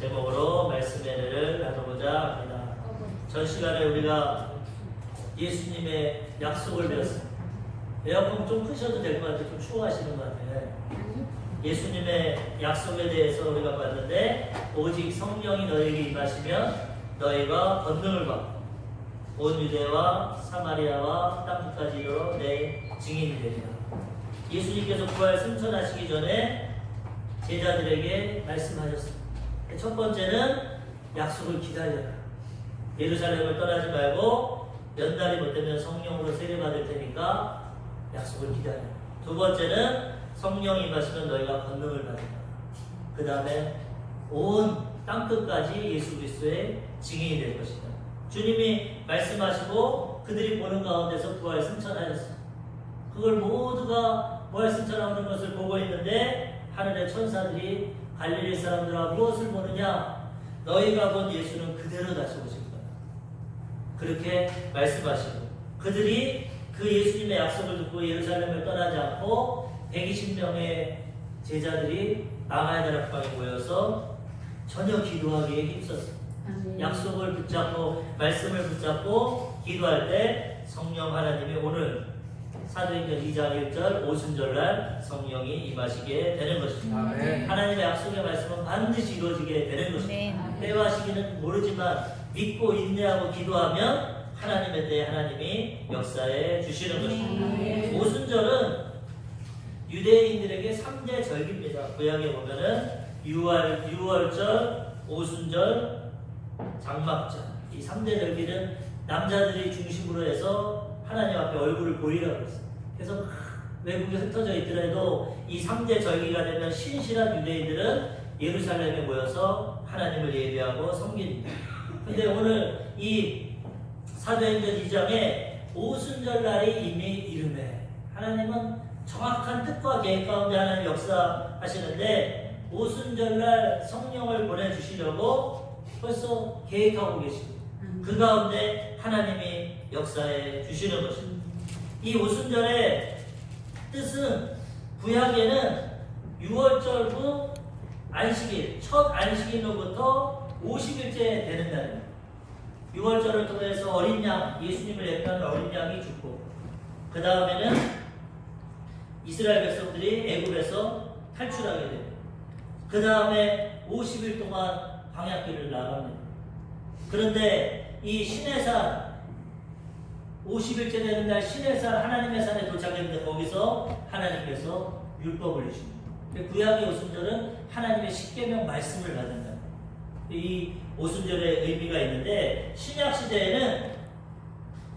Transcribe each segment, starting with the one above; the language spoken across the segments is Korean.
제목으로 말씀의 은혜를 나눠보자 합니다. 전 시간에 우리가 예수님의 약속을 배웠습니다. 에어컨 좀 끄셔도 될 것 같아요. 좀 추워하시는 것 같아요. 예수님의 약속에 대해서 우리가 봤는데, 오직 성령이 너에게 임하시면 너희가 권능을 받고 온 유대와 사마리아와 땅끝까지 이르러 내 증인이 되리라. 예수님께서 부활 승천하시기 전에 제자들에게 말씀하셨습니다. 첫 번째는 약속을 기다려라. 예루살렘을 떠나지 말고 연달이 못되면 성령으로 세례받을 테니까 약속을 기다려. 두 번째는 성령이 임하시면 너희가 권능을 받는다. 그 다음에 온 땅끝까지 예수 그리스도의 증인이 될 것이다. 주님이 말씀하시고 그들이 보는 가운데서 부활 승천하셨습니다. 그걸 모두가 부활 승천하는 것을 보고 있는데 하늘의 천사들이 갈릴리 사람들아 무엇을 보느냐? 너희가 본 예수는 그대로 다시 오실 거다. 그렇게 말씀하시고 그들이 그 예수님의 약속을 듣고 예루살렘을 떠나지 않고 120명의 제자들이 마가의 다락방에 모여서 전혀 기도하기에 힘썼습니다. 약속을 붙잡고 말씀을 붙잡고 기도할 때 성령 하나님이 오늘 사도행전 2장 1절 오순절날 성령이 임하시게 되는 것입니다. 하나님의 약속의 말씀은 반드시 이루어지게 되는 것입니다. 때와 시기는 모르지만 믿고 인내하고 기도하면 하나님의 때에 하나님이 역사해 주시는 것입니다. 오순절은 유대인들에게 3대 절기입니다. 구약에 보면은 유월절, 오순절, 장막절. 이 3대 절기는 남자들이 중심으로 해서 하나님 앞에 얼굴을 보이라고 했어요. 그래서 외국에 흩어져 있더라도 이 3대 절기가 되면 신실한 유대인들은 예루살렘에 모여서 하나님을 예배하고 섬깁니다. 근데 오늘 이 사도행전 2장에 오순절 날이 이미 이름에 하나님은 정확한 뜻과 계획 가운데 하나님 역사하시는데 오순절 날 성령을 보내주시려고 벌써 계획하고 계시고 그 가운데 하나님이 역사해 주시는 것입니다. 이 오순절의 뜻은 구약에는 6월절 후 안식일, 첫 안식일로부터 50일째 되는 날입니다. 6월절을 통해서 어린 양, 예수님을 예표하는 어린 양이 죽고 그 다음에는 이스라엘 백성들이 애굽에서 탈출하게 됩니다. 그 다음에 50일 동안 광야길을 나갑니다. 그런데 이 시내산 50일째 되는 날 시내산 하나님의 산에 도착했는데 거기서 하나님께서 율법을 주십니다. 구약의 오순절은 하나님의 십계명 말씀을 받는다. 이 오순절의 의미가 있는데 신약 시대에는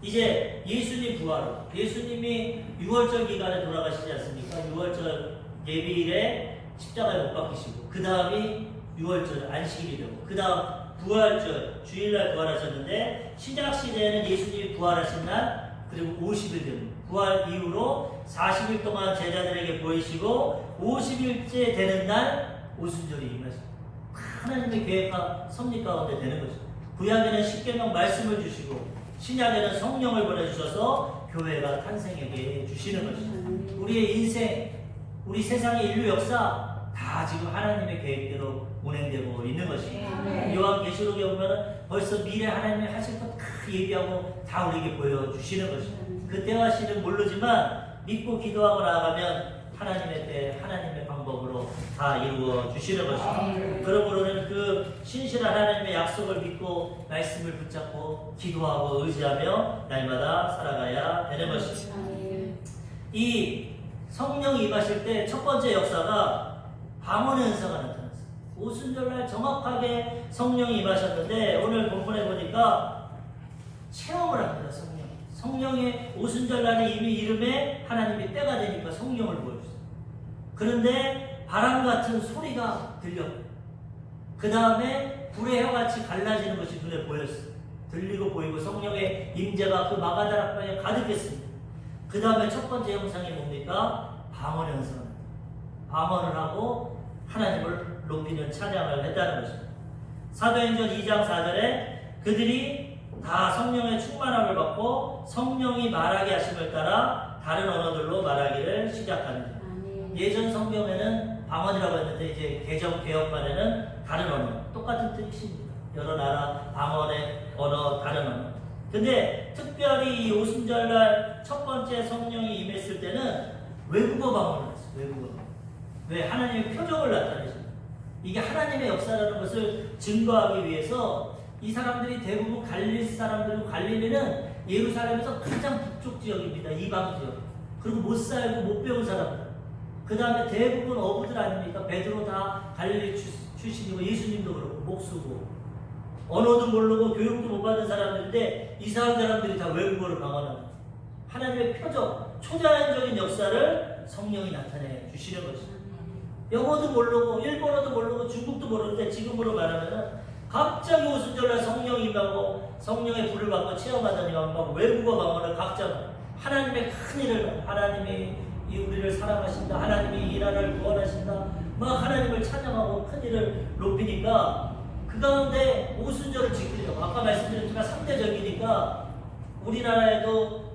이제 예수님 부활로 예수님이 6월절 기간에 돌아가시지 않습니까? 6월절 예비일에 십자가에 못 박히시고 그 다음이 6월절 안식일이 되고 그 다음 부활절 주일날 부활하셨는데 신약 시대에는 예수님이 부활하신 날 그리고 50일 됩니다. 부활 이후로 40일 동안 제자들에게 보이시고 50일째 되는 날 오순절이 임하십니다. 하나님의 계획과 섭리 가운데 되는 거죠. 구약에는 십계명 말씀을 주시고 신약에는 성령을 보내주셔서 교회가 탄생하게 주시는 것이죠. 우리의 인생, 우리 세상의 인류 역사 다 지금 하나님의 계획대로 운행되고 있는 것입니다. 요한계시록에 보면 벌써 미래 하나님이 하실 것 다 얘기하고 다 우리에게 보여주시는 것입니다. 그때와 시는 모르지만 믿고 기도하고 나아가면 하나님의 때 하나님의 방법으로 다 이루어 주시는 것입니다. 그러므로는 그 신실한 하나님의 약속을 믿고 말씀을 붙잡고 기도하고 의지하며 날마다 살아가야 되는 것입니다. 이 성령이 임하실 때 첫 번째 역사가 방언의 은사가 나타났어요. 오순절날 정확하게 성령이 임하셨는데 오늘 본문에 보니까 체험을 합니다. 성령의 오순절날에 이미 이름에 하나님이 때가 되니까 성령을 보여주세요. 그런데 바람 같은 소리가 들렸고 그 다음에 불의 혀같이 갈라지는 것이 눈에 보였어요. 들리고 보이고 성령의 임재가 그 마가다락방에 가득했습니다. 그 다음에 첫 번째 형상이 뭡니까? 방언의 은사가 나타납니다. 방언을 하고 하나님을 높이는 찬양을 했다는 것입니다. 사도행전 2장 4절에 그들이 다 성령의 충만함을 받고 성령이 말하게 하심을 따라 다른 언어들로 말하기를 시작합니다. 예전 성경에는 방언이라고 했는데 이제 개정개혁판에는 다른 언어, 똑같은 뜻입니다. 여러 나라, 방언의 언어, 다른 언어. 근데 특별히 이 오순절날 첫 번째 성령이 임했을 때는 외국어 방언을 했어요. 외국어 방언. 왜? 하나님의 표적을 나타내십니다. 이게 하나님의 역사라는 것을 증거하기 위해서 이 사람들이 대부분 갈릴리 사람들이고, 갈릴리는 예루살렘에서 가장 북쪽 지역입니다. 이방 지역. 그리고 못 살고 못 배운 사람들. 그 다음에 대부분 어부들 아닙니까? 베드로 다 갈릴리 출신이고, 예수님도 그렇고, 목수고, 언어도 모르고 교육도 못 받은 사람들인데 이상한 사람들이 다 외국어를 방언합니다. 하나님의 표적, 초자연적인 역사를 성령이 나타내 주시는 것입니다. 영어도 모르고 일본어도 모르고 중국도 모르는데 지금으로 말하면 갑자기 오순절날 성령이 임하고 성령의 불을 받고 체험하더니 막 외국어 방언을 각자 하나님의 큰 일을, 하나님이 우리를 사랑하신다, 하나님이 이 나라를 구원하신다, 막 하나님을 찬양하고 큰 일을 높이니까 그 가운데 오순절을 지키려고, 아까 말씀드렸지만 3대 절기니까 우리나라에도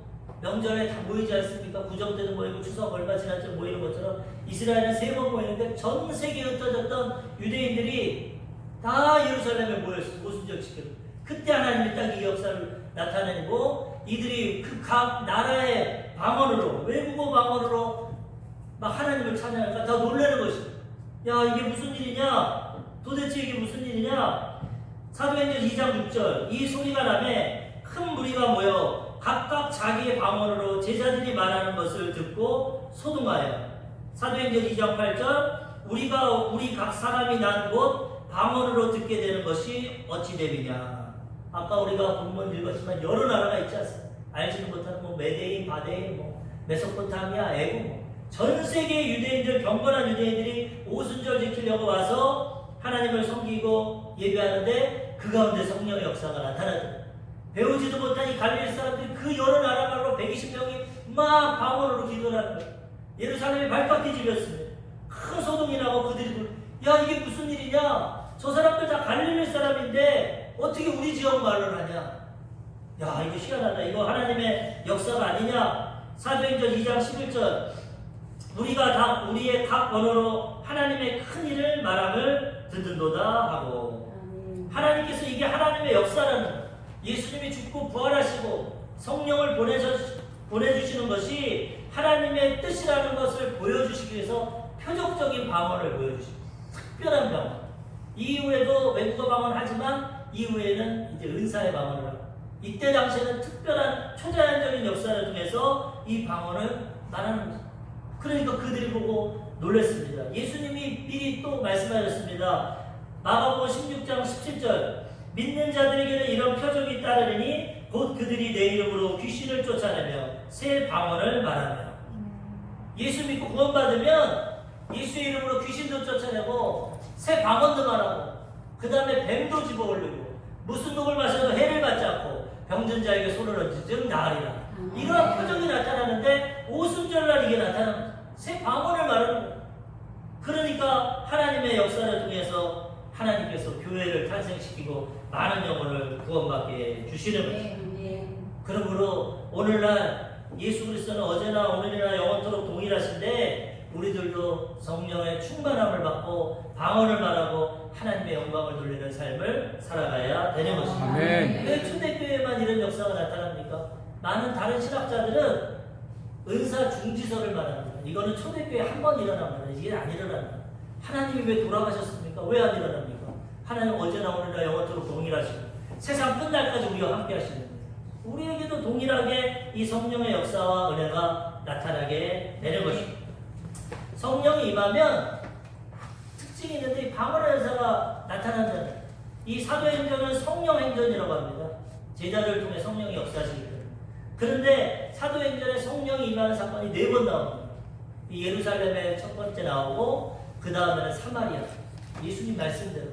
명절에 다 모이지 않습니까? 구정때도 모이고 추석 얼마 지날 때 모이는 것처럼 이스라엘은 3번 모이는데 전 세계에 흩어졌던 유대인들이 다 예루살렘에 모였어요. 오순절 지키러. 그때 하나님이 딱 이 역사를 나타내고 이들이 그 각 나라의 방언으로, 외국어 방언으로 막 하나님을 찬양하니까 더 놀라는 것이죠. 야, 이게 무슨 일이냐? 도대체 이게 무슨 일이냐? 사도행전 2장 6절, 이 소리가 나매 큰 무리가 모여 각각 자기의 방언으로 제자들이 말하는 것을 듣고 소동하여. 사도행전 2장 8절, 우리 각 사람이 난 곳 방언으로 듣게 되는 것이 어찌 됨이냐. 아까 우리가 본문 읽었지만 여러 나라가 있지 않습니까? 알지는 못하는 뭐 메데인, 바데인, 뭐 메소포타미아, 애국, 전 세계 유대인들, 경건한 유대인들이 오순절 지키려고 와서 하나님을 섬기고 예배하는데 그 가운데 성령의 역사가 나타나더라. 배우지도 못한 이 갈릴리 사람들이 그 여러 나라말로 120명이 막 방언으로 기도를 하는 거예요. 예루살렘이 발바퀴 집이었습니다. 큰 소동이 나고 그들이 야, 이게 무슨 일이냐? 저 사람들 다 갈릴리 사람인데 어떻게 우리 지역 말을 하냐? 야, 이거 희한하다. 이거 하나님의 역사가 아니냐? 사도행전 2장 11절, 우리가 다 우리의 각 언어로 하나님의 큰 일을 말함을 듣는도다 하고. 하나님께서 이게 하나님의 역사라는, 예수님이 죽고 부활하시고 성령을 보내주시는 것이 하나님의 뜻이라는 것을 보여주시기 위해서 표적적인 방언을 보여주십니다. 특별한 방언. 이후에도 외국어 방언 하지만 이후에는 이제 은사의 방언을 하고, 이때 당시에는 특별한 초자연적인 역사를 통해서 이 방언을 말하는 거죠. 그러니까 그들이 보고 놀랐습니다. 예수님이 미리 또 말씀하셨습니다. 마가복음 16장 17절, 믿는 자들에게는 이런 표적이 따르니 곧 그들이 내 이름으로 귀신을 쫓아내며 새 방언을 말하며. 예수 믿고 구원받으면 예수의 이름으로 귀신도 쫓아내고 새 방언도 말하고, 그 다음에 뱀도 집어올리고, 무슨 독을 마셔도 해를 받지 않고 병든 자에게 손을 얹은 즉 나으리라. 이러한 표적이 나타나는데 오순절날 이게 나타나는, 새 방언을 말하는 거예요. 그러니까 하나님의 역사를 통해서 하나님께서 교회를 탄생시키고 많은 영혼을 구원받게 주시는 거죠. 그러므로 오늘날 예수 그리스도는 어제나 오늘이나 영원토록 동일하신데 우리들도 성령의 충만함을 받고 방언을 말하고 하나님의 영광을 돌리는 삶을 살아가야 되는 것입니다. 왜 초대교회만 이런 역사가 나타납니까? 많은 다른 신학자들은 은사 중지설을 말합니다. 이거는 초대교회 한 번 일어납니다. 이게 안 일어납니다. 하나님이 왜 돌아가셨습니까? 왜 안 일어납니까? 하나님 어제나 오늘이나 영원토록 동일하시고 세상 끝날까지 우리와 함께 하시는 거예요. 우리에게도 동일하게 이 성령의 역사와 은혜가 나타나게 되는 것입니다. 성령이 임하면 특징이 있는데 이 방언의 은사가 나타난다는 거예요. 이 사도행전은 성령행전이라고 합니다. 제자를 통해 성령이 역사하시기 때문에. 그런데 사도행전에 성령이 임하는 사건이 4번 나옵니다. 이 예루살렘에 첫 번째 나오고 그 다음에는 사마리아. 예수님 말씀대로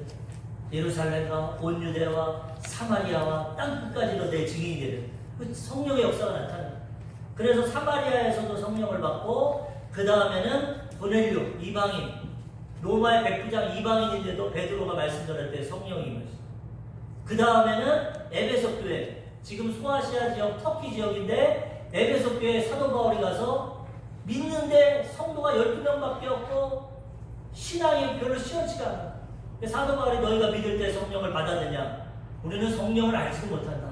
예루살렘과 온 유대와 사마리아와 땅끝까지도 내 증인이 되는 그 성령의 역사가 나타납니다. 그래서 사마리아에서도 성령을 받고 그 다음에는 고넬료 이방인, 로마의 백부장 이방인인데도 베드로가 말씀 전할 때 성령이 임하시죠. 그 다음에는 에베소 교회, 지금 소아시아 지역, 터키 지역인데 에베소 교회에 사도 바울이 가서 믿는데 성도가 12명밖에 없고 신앙이 별로 시원치가 않아요. 사도 바울이 너희가 믿을 때 성령을 받았느냐? 우리는 성령을 알지도 못한다.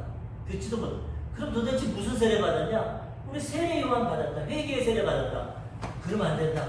듣지도 못. 그럼 도대체 무슨 세례 받았냐? 우리 세례 요한 받았다. 회개의 세례 받았다. 그러면 안 된다.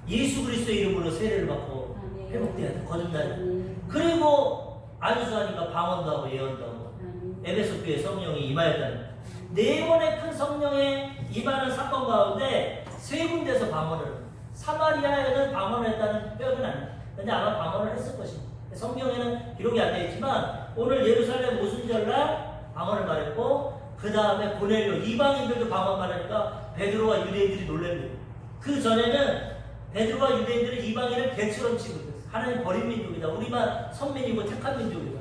예수 그리스도의 이름으로 세례를 받고 회복돼야 돼. 거듭나야 돼. 그리고 안수하니까 방언도 하고 예언도 하고 에베소 교회 성령이 임하였다는 네 번의 큰 성령의 임하는 사건 가운데 세 군데서 방언을 사마리아에는 방언을 했다는 표현은 아니에요. 근데 아마 방언을 했을 것입니다. 성경에는 기록이 안 되어 있지만 오늘 예루살렘 오순절날 방언을 말했고 그 다음에 고넬료 이방인들도 방언 말하니까 베드로와 유대인들이 놀랍니다. 그 전에는 베드로와 유대인들은 이방인을 개처럼 취급했어요. 하나님 버린 민족이다. 우리만 선민이고 택한 민족이다.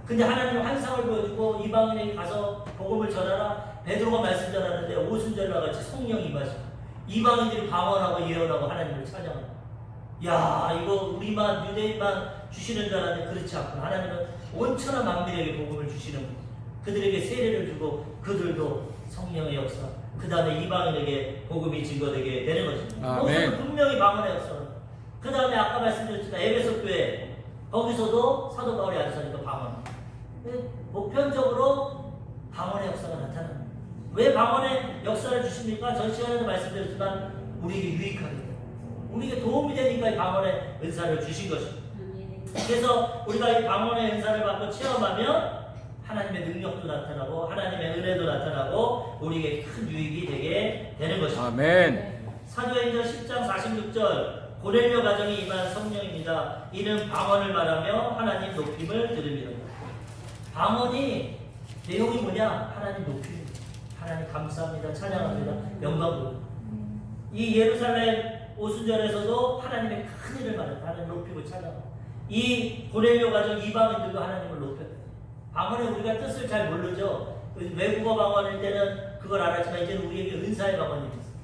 근데 하나님 환상을 보여주고 이방인에게 가서 복음을 전하라. 베드로가 말씀 전하는데 오순절날 같이 성령이 임하시고 이방인들이 방언하고 예언하고 하나님을 찬양하고 야 이거 우리만 유대인만 주시는 줄 알았는데 그렇지 않구나. 하나님은 온천하 만민에게 복음을 주시는 분. 그들에게 세례를 주고 그들도 성령의 역사 그 다음에 이방인에게 복음이 증거되게 되는 것입니다. 거기서 분명히 방언의 역사 그 다음에 아까 말씀드렸지만 에베소 교회 거기서도 사도 바울이 안수하니까 방언 보편적으로 방언의 역사가 나타납니다. 왜 방언의 역사를 주십니까? 전 시간에도 말씀드렸지만 우리에게 유익하게 돼요. 우리에게 도움이 되니까 이 방언의 은사를 주신 것입니다. 그래서 우리가 이 방언의 은사를 받고 체험하면 하나님의 능력도 나타나고 하나님의 은혜도 나타나고 우리에게 큰 유익이 되게 되는 것입니다. 아멘. 사도행전 10장 46절 고넬료 가정이 임한 성령입니다. 이는 방언을 말하며 하나님 높임을 들으리라. 방언이 내용이 뭐냐? 하나님 높임입니다. 하나님 감사합니다. 찬양합니다. 영광도. 이 예루살렘 오순절에서도 하나님의 큰 일을 말합니다. 하나님 높이고 찬양합니다. 이 고넬료 가정 이방인들도 하나님을 높였다. 방언의 우리가 뜻을 잘 모르죠. 외국어 방언일 때는 그걸 알았지만 이제는 우리에게 은사의 방언이 있어요.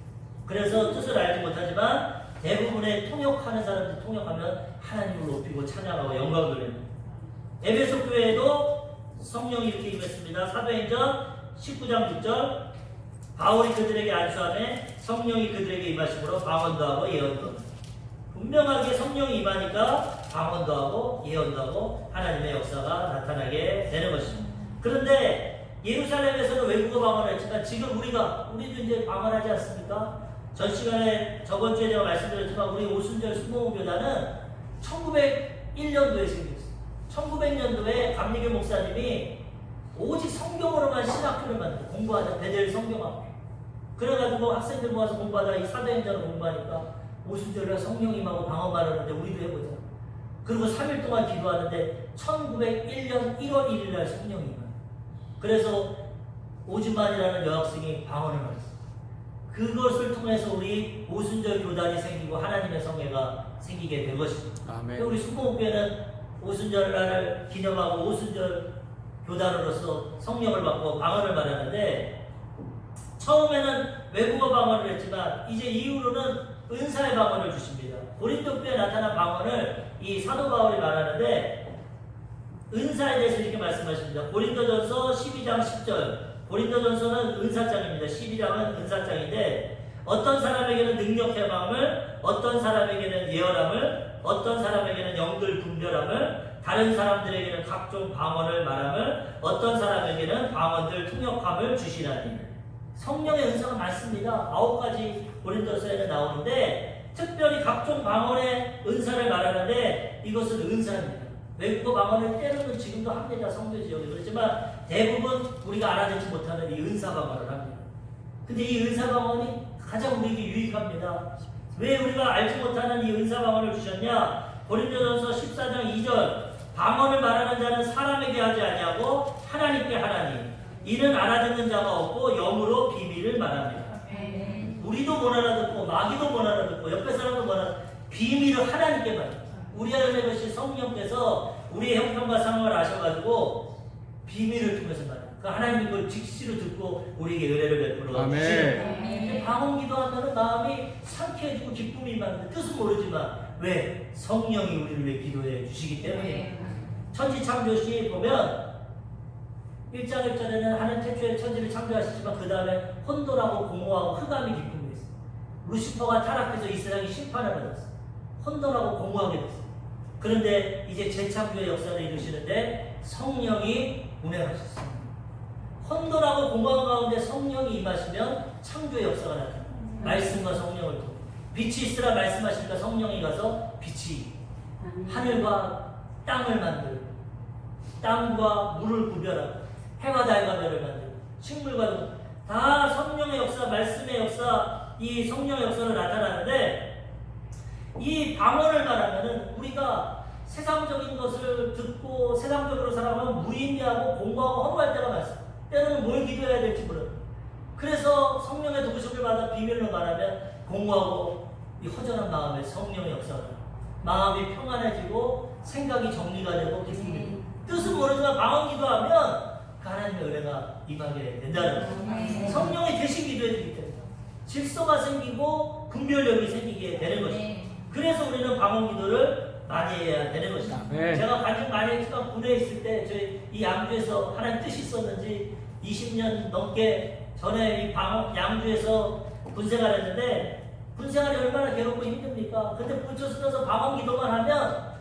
그래서 뜻을 알지 못하지만 대부분의 통역하는 사람들이 통역하면 하나님을 높이고 찬양하고 영광을 돌립니다. 에베소 교회에도 성령이 이렇게 임했습니다. 사도행전 19장 6절 바울이 그들에게 안수하매 성령이 그들에게 임하심으로 방언도 하고 예언도 하고 분명하게 성령이 임하니까 방언도 하고 예언도 하고 하나님의 역사가 나타나게 되는 것입니다. 그런데 예루살렘에서는 외국어 방언을 했지만 지금 우리도 이제 방언하지 않습니까? 전 시간에 저번 주에 제가 말씀드렸지만 우리 오순절 수목교단은 1901년도에 생겼어요. 1900년도에 감리교 목사님이 오직 성경으로만 신학교를 만들고 공부하자. 베델 성경학교. 그래가지고 학생들 모아서 공부하다가 이 사도행전을 공부하니까 오순절날 성령 임하고 방언 말하는데 우리도 해보자. 그리고 3일 동안 기도하는데 1901년 1월 1일 날 성령이 임하는. 그래서 오즈만이라는 여학생이 방언을 말했어요. 그것을 통해서 우리 오순절 교단이 생기고 하나님의 성회가 생기게 된 것입니다. 아멘. 우리 수목교회는 오순절날을 기념하고 오순절 교단으로서 성령을 받고 방언을 말하는데 처음에는 외국어 방언을 했지만 이제 이후로는 은사의 방언을 주십니다. 고린도 교회에 나타난 방언을 이 사도 바울이 말하는데 은사에 대해서 이렇게 말씀하십니다. 고린도전서 12장 10절 고린도전서는 은사장입니다. 12장은 은사장인데 어떤 사람에게는 능력의 마음을 어떤 사람에게는 예언함을 어떤 사람에게는 영들 분별함을 다른 사람들에게는 각종 방언을 말함을 어떤 사람에게는 방언들 통역함을 주시나니 성령의 은사가 많습니다. 9가지 고린도서에는 나오는데 특별히 각종 방언의 은사를 말하는데 이것은 은사입니다. 외국어 방언을 때로는 지금도 합니다. 성교 지역에 그렇지만 대부분 우리가 알아듣지 못하는 이 은사 방언을 합니다. 근데 이 은사 방언이 가장 우리에게 유익합니다. 왜 우리가 알지 못하는 이 은사 방언을 주셨냐? 고린도전서 14장 2절 방언을 말하는 자는 사람에게 하지 아니하고 하나님께 하나니 이는 알아듣는 자가 없고 영으로 비밀을 말합니다. 우리도 못 알아듣고 마귀도 못 알아듣고 옆에 사람도 못 알아듣고 비밀을 하나님께 말합니다. 우리 안에 계신 성령께서 우리의 형편과 상황을 아셔가지고 비밀을 통해서 말합니다. 그 하나님이 그걸 직시로 듣고 우리에게 은혜를 베풀어 주시는 방언 기도하면 마음이 상쾌해지고 기쁨이 임하는데 뜻은 모르지만 왜? 성령이 우리를 위해 기도해 주시기 때문에 천지 창조시 보면 1장 1절에는 하나님 태초에 천지를 창조하시지만 그 다음에 혼돈하고 공허하고 흑암이 기쁨이 있어요. 루시퍼가 타락해서 이 세상이 심판을 받았어요. 혼돈하고 공허하게 됐어요. 그런데 이제 재창조의 역사를 이루시는데 성령이 운행하셨습니다. 혼돈하고 공간 가운데 성령이 임하시면 창조의 역사가 나타납니다. 말씀과 성령을 통해 빛이 있으라 말씀하시니까 성령이 가서 빛이 하늘과 땅을 만들고 땅과 물을 구별하고 해와 달과 별을 만들고 식물과 다 성령의 역사, 말씀의 역사, 이 성령의 역사로 나타나는데 이 방언을 말하면은 우리가 세상적인 것을 듣고 세상적으로 살아가면 무의미하고 공부하고 허무할 때가 많습니다. 때로는 뭘 기도해야 될지 몰라요. 그래서 성령의 도우심을 받아 비밀로 말하면 공부하고 이 허전한 마음에 성령의 역사가 마음이 평안해지고 생각이 정리가 되고 기쁨이 뜻은 모르지만 방언 기도하면 하나님의 은혜가 임하게 된다는 거예요. 성령이 대신 기도해 주기 때문에 질서가 생기고 분별력이 생기게 되는 것입니다. 그래서 우리는 방언 기도를 많이 해야 되는 것입니다. 제가 간증 많이 했지만 군에 있을 때 저희 이 양주에서 하나님 뜻이 있었는지 20년 넘게 전에 이 양주에서 군생활을 했는데 군생활이 얼마나 괴롭고 힘듭니까? 근데 부처 쓰면서 방언 기도만 하면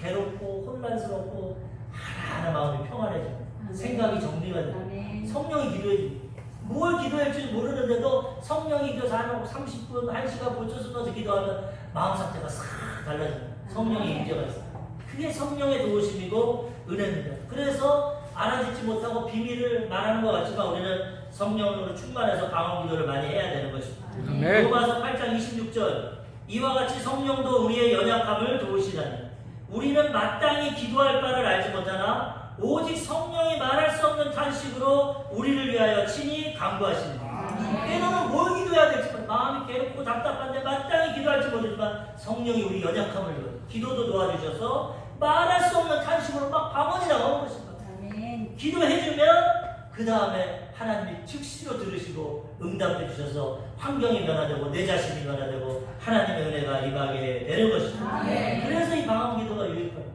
괴롭고 혼란스럽고 하나하나 마음이 평안해집니다. 생각이 정리가 됩니다. 성령이 기도해줍니다. 뭘 기도할지 모르는데도 성령이 기도해서 한 30분, 1시간 부처 쓰면서 기도하면 마음 상태가 싹 달라집니다. 성령의 임재가 있어요. 그게 성령의 도우심이고 은혜입니다. 그래서 알아듣지 못하고 비밀을 말하는 것 같지만 우리는 성령으로 충만해서 방언 기도를 많이 해야 되는 것입니다. 로마서 8장 26절 이와 같이 성령도 우리의 연약함을 도우시다니 우리는 마땅히 기도할 바를 알지 못하나 오직 성령이 말할 수 없는 탄식으로 우리를 위하여 친히 간구하십니다. 때로는 뭘 기도해야 될지 마음이 괴롭고 답답한데 마땅히 기도할지 모르지만 성령이 우리 연약함을 도와주셔서 기도도 도와주셔서 말할 수 없는 탄식으로 막 방언이 나오는 것입니다. 기도해주면 그 다음에 하나님이 즉시로 들으시고 응답해 주셔서 환경이 변화되고 내 자신이 변화되고 하나님의 은혜가 임하게 되는 것입니다. 그래서 이 방언 기도가 유익합니다.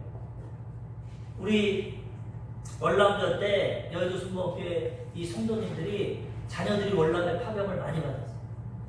우리 월남전 때 여의도 순복교회 이 성도님들이 자녀들이 월남에 파병을 많이 받았어요.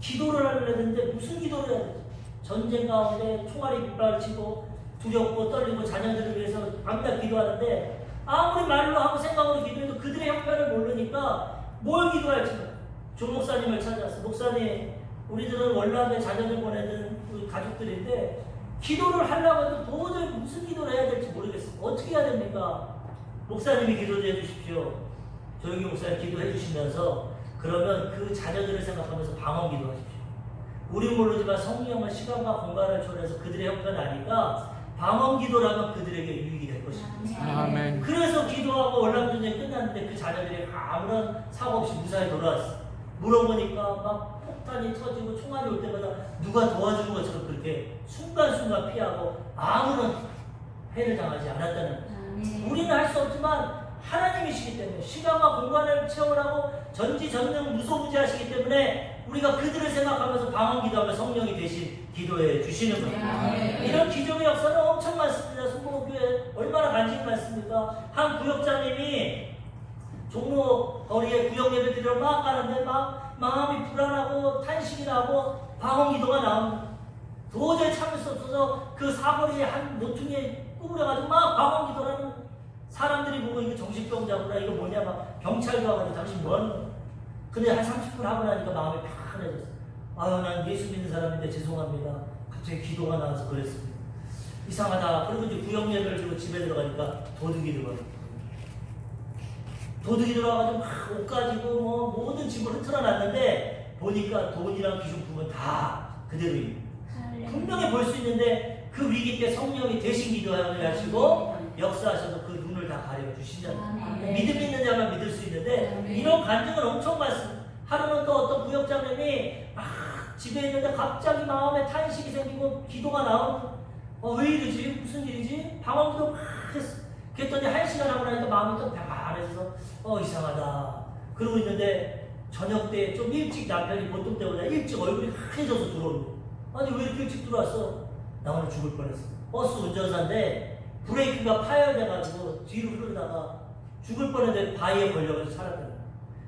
기도를 하려 했는데 무슨 기도를 해야 되지? 전쟁 가운데 총알이 빗발을 치고 두렵고 떨리고 자녀들을 위해서 밤낮 기도하는데 아무리 말로 하고 생각으로 기도해도 그들의 형편을 모르니까 뭘 기도할지 몰라요. 조 목사님을 찾아서 목사님 우리들은 월남에 자녀들 보내는 우리 가족들인데 기도를 하려고 해도 도저히 무슨 기도를 해야 될지 모르겠어요. 어떻게 해야 됩니까? 목사님이 기도 좀 해주십시오. 조용히 목사님 기도해 주시면서 그러면 그 자녀들을 생각하면서 방언 기도하십시오. 우리 모르지만 성령은 시간과 공간을 초월해서 그들의 형편을 아니까 방언 기도라면 그들에게 유익이 될 것입니다. 아멘. 그래서 기도하고 월남전쟁이 끝났는데 그 자녀들이 아무런 사고 없이 무사히 돌아왔어요. 물어보니까 막 폭탄이 터지고 총알이 올 때마다 누가 도와주는 것처럼 그렇게 순간순간 피하고 아무런 해를 당하지 않았다는 거예요. 우리는 할 수 없지만 하나님이시기 때문에 시간과 공간을 채우라고 전지전능 무소부지하시기 때문에 우리가 그들을 생각하면서 방언 기도하며 성령이 대신 기도해 주시는 거예요. 이런 기적의 역사는 엄청 많습니다. 순복교회 얼마나 간증이 많습니까? 한 구역장님이 종로 거리에 구역 예배 드리러 막 가는데 막 마음이 불안하고 탄식이 나고 방언 기도가 나옵니다. 도저히 참을 수 없어서 그 사거리에 한 모퉁이에 구부려가지고 막 방언 기도를 하는 사람들이 보고 이거 정신병자구나 이거 뭐냐 막 경찰도 와가지고 당신 뭐하는 거야? 근데 한 30분 하고 나니까 마음이 편해졌어. 아유 난 예수 믿는 사람인데 죄송합니다. 갑자기 기도가 나와서 그랬습니다. 이상하다. 그리고 이제 구역 예배를 들고 집에 들어가니까 도둑이 들어가요. 도둑이 들어와가지고 막 옷 가지고 뭐 모든 집을 흐트러놨는데 보니까 돈이랑 귀중품은 다 그대로입니다. 분명히 볼 수 있는데 그 위기 때 성령이 대신 기도하게 하시고 역사하셔서 그 눈을 다 가려주시잖아요. 믿음 있는 자만 믿을 수 있는데 이런 간증은 엄청 많습니다. 하루는 또 어떤 구역장님이 집에 있는데 갑자기 마음에 탄식이 생기고 기도가 나오고 왜 이러지? 무슨 일이지? 방언기도 막 했어. 그랬더니 1시간 하고 나니까 마음이 좀 편안해져서 이상하다. 그러고 있는데 저녁 때 좀 일찍 남편이 보통 때보다 일찍 얼굴이 하얘져서 들어오는 거예요. 아니 왜 이렇게 일찍 들어왔어? 나 오늘 죽을 뻔했어. 버스 운전사인데 브레이크가 파열돼가지고 뒤로 흐르다가 죽을 뻔했는데 바위에 걸려가지고 살았다.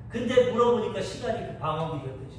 근데 물어보니까 시간이 그 방언기도였듯이.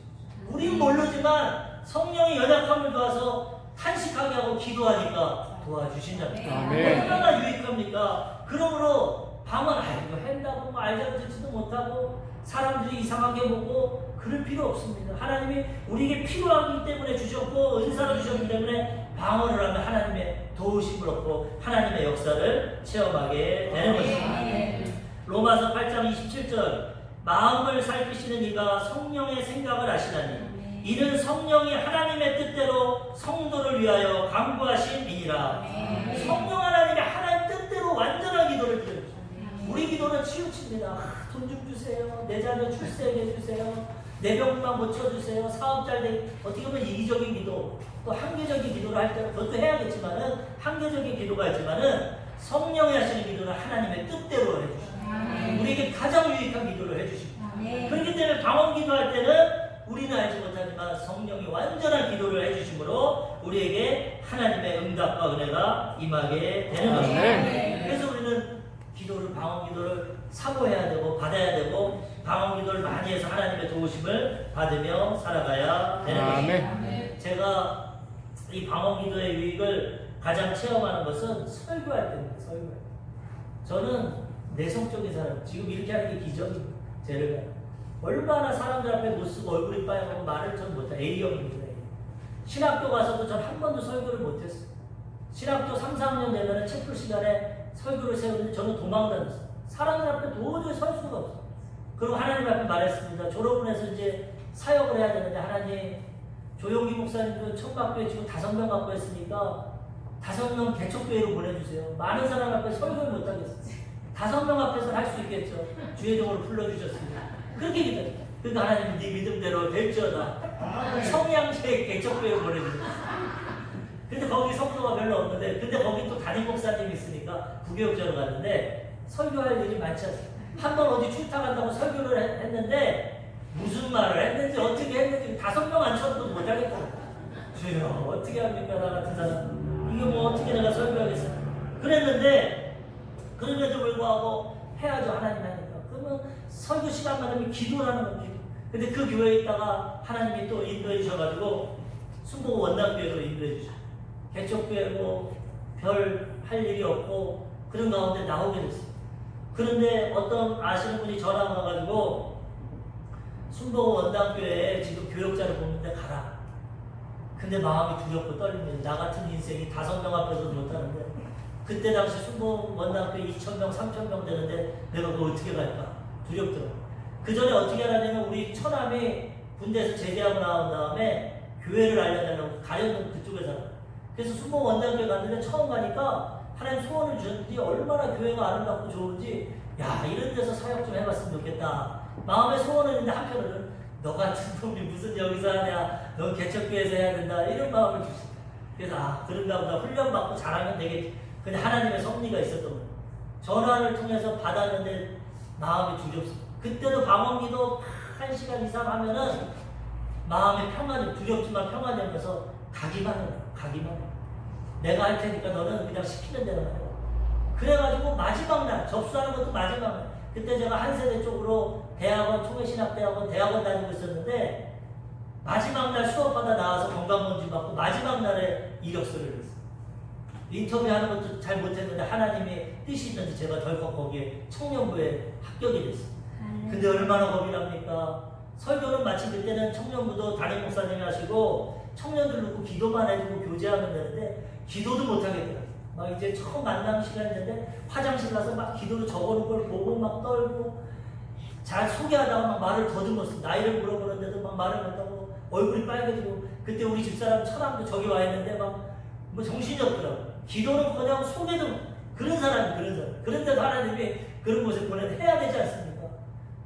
우린 모르지만 성령이 연약함을 도와서 탄식하게 하고 기도하니까 도와주신답니다. 아멘. 얼마나 유익합니까? 그러므로 방언 알고 한다고 뭐 알자고 듣지도 못하고 사람들이 이상하게 보고 그럴 필요 없습니다. 하나님이 우리에게 필요하기 때문에 주셨고 은사를 주셨기 때문에 방언을 하면 하나님의 도우심을 얻고 하나님의 역사를 체험하게 되는 것입니다. 로마서 8장 27절 마음을 살피시는 이가 성령의 생각을 아시나니 이는 성령이 하나님의 뜻대로 성도를 위하여 강구하심이니라. 성령 하나님이 하나님 뜻대로 완전한 기도를 드려요. 우리 기도는 치우칩니다. 돈 좀 주세요. 내 자녀 출세하게 해주세요. 내 병만 고쳐주세요. 사업 잘 되게. 어떻게 보면 이기적인 기도, 또 한계적인 기도를 할 때는 그것도 해야겠지만은 한계적인 기도가 있지만은 성령이 하시는 기도는 하나님의 뜻대로 해주십니다. 우리에게 가장 유익한 기도를 해주십니다. 그렇기 때문에 방언 기도할 때는 우리는 알지 못하지만 성령이 완전한 기도를 해주심으로 우리에게 하나님의 응답과 은혜가 임하게 되는 것입니다. 그래서 우리는 기도를 방언 기도를 사모해야 되고 받아야 되고 방언 기도를 많이 해서 하나님의 도우심을 받으며 살아가야 되는 것입니다. 제가 이 방언 기도의 유익을 가장 체험하는 것은 설교할 때입니다. 설교할 때. 저는 내성적인 사람, 지금 이렇게 하는 게 기적입니다. 제가 얼마나 사람들 앞에 못 쓰고 얼굴이 빨갛고 말을 전 못해. A형입니다. 신학교 가서도 전 한 번도 설교를 못했어요. 신학교 3, 4학년 되면 채플 시간에 설교를 세우는데 저는 도망다녔어요. 사람들 앞에 도저히 설 수가 없어요. 그리고 하나님 앞에 말했습니다. 졸업을 해서 이제 사역을 해야 되는데 하나님 조용기 목사님도 청박교회 지금 5명 갖고 했으니까 5명 개척교회로 보내주세요. 많은 사람 앞에 설교를 못하겠어요. 5명 앞에서 할 수 있겠죠. 주의종으로 불러주셨습니다. 그렇게 기도해요. 그러니까 하나님 네 믿음대로 될지어다. 성양제 개척교회 보내주세요. 근데 거기 성도가 별로 없는데 근데 거기 또 담임 목사님이 있으니까 부교육자로 갔는데 설교할 일이 많지 않습니다. 한 번 어디 출타 간다고 설교를 했는데 무슨 말을 했는지 어떻게 했는지 5명 앉혀도 못하겠고 주여 어떻게 합니까 나 같은 사람 이게 뭐 어떻게 내가 설교하겠어 그랬는데 그럼에도 불구하고 해야죠. 하나님 하니까. 그러면 설교 시간만 하면 기도라는 건 기도. 근데 그 교회에 있다가 하나님이 또 인도해 주셔가지고 순복 원당교회로 인도해 주셔. 개척교회고 별 할 일이 없고 그런 가운데 나오게 됐어요. 그런데 어떤 아시는 분이 전화가 와가지고 순복 원당교회에 지금 교역자를 뽑는데 가라. 근데 마음이 두렵고 떨립니다. 나 같은 인생이 5명 앞에서도 못하는데 그때 당시 순복 원당교회 2,000명, 3,000명 되는데 내가 그거 어떻게 갈까? 두렵더라고요. 그 전에 어떻게 하냐면 우리 처남이 군대에서 제대하고 나온 다음에 교회를 알려달라고 가려는 그쪽에 살아요. 그래서 순복 원당교회 갔는데 처음 가니까 하나님 소원을 주셨는지 얼마나 교회가 아름답고 좋은지 야 이런 데서 사역 좀 해봤으면 좋겠다. 마음에 소원을 했는데 한편으로는 너 같은 놈이 무슨 여기서 하냐 넌 개척교회에서 해야 된다 이런 마음을 주셨어요. 그래서 아 그런가 보다 훈련받고 잘하면 되겠지. 근데 하나님의 섭리가 있었던 거예요. 전화를 통해서 받았는데 마음이 두렵습니다. 그때도 방언기도 1시간 이상 하면은 마음의 평안이 두렵지만 평안이 오면서 가기만 해요. 가기만 해요. 내가 할 테니까 너는 그냥 시키는 대로 해요. 그래가지고 마지막 날 접수하는 것도 마지막 날 그때 제가 한세대 쪽으로 대학원 총회신학대학원 대학원 다니고 있었는데 마지막 날 수업받아 나와서 건강검진 받고 마지막 날에 이력서를 냈어요. 인터뷰하는 것도 잘 못했는데 하나님의 뜻이 있는지 제가 덜컥 거기에 청년부에 합격이 됐어요. 근데 얼마나 겁이 납니까? 설교는 마치 그때는 청년부도 담임 목사님이 하시고 청년들 놓고 기도만 해주고 교제하면 되는데 기도도 못하겠더라고요. 막 이제 처음 만나는 시간이었는데 화장실 가서 막 기도로 적어놓은 걸 보고 막 떨고 잘 소개하다가 막 말을 더듬었어요. 나이를 물어보는데도 막 말을 못하고 얼굴이 빨개지고 그때 우리 집사람 처남도 저기 와 있는데 막 뭐 정신이 없더라고요. 기도는 그냥 소개도 그런 사람이 그런 사람. 그런데도 하나님이 그런 곳에 보내야 되지 않습니까?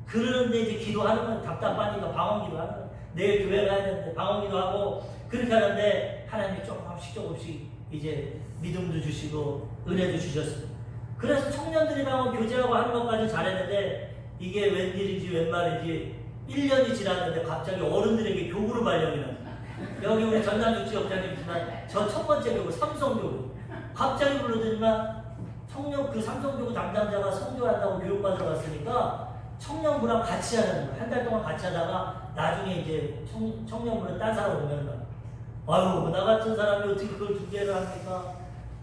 그러는데 이제 기도하는 건 답답하니까 방언기도 하는 거예요. 내일 교회 가야 되는데 방언기도 하고 그렇게 하는데 하나님이 조금씩 이제 믿음도 주시고 은혜도 주셨어요. 그래서 청년들이랑 교제하고 하는 것까지 잘했는데 이게 웬일인지 웬 말인지 1년이 지났는데 갑자기 어른들에게 교구를 발령이 났어요. 여기 우리 전남주 지역장님이지만 저 첫 번째 교구 삼성교구 갑자기 불러드니만 청년 그 삼성교구 담당자가 선교한다고 교육받으러 갔으니까 청년부랑 같이 하는 거예요. 한 달 동안 같이 하다가 나중에 이제 청년부는 딴 사람 오면 아유 나 같은 사람이 어떻게 그걸 두 개를 합니까?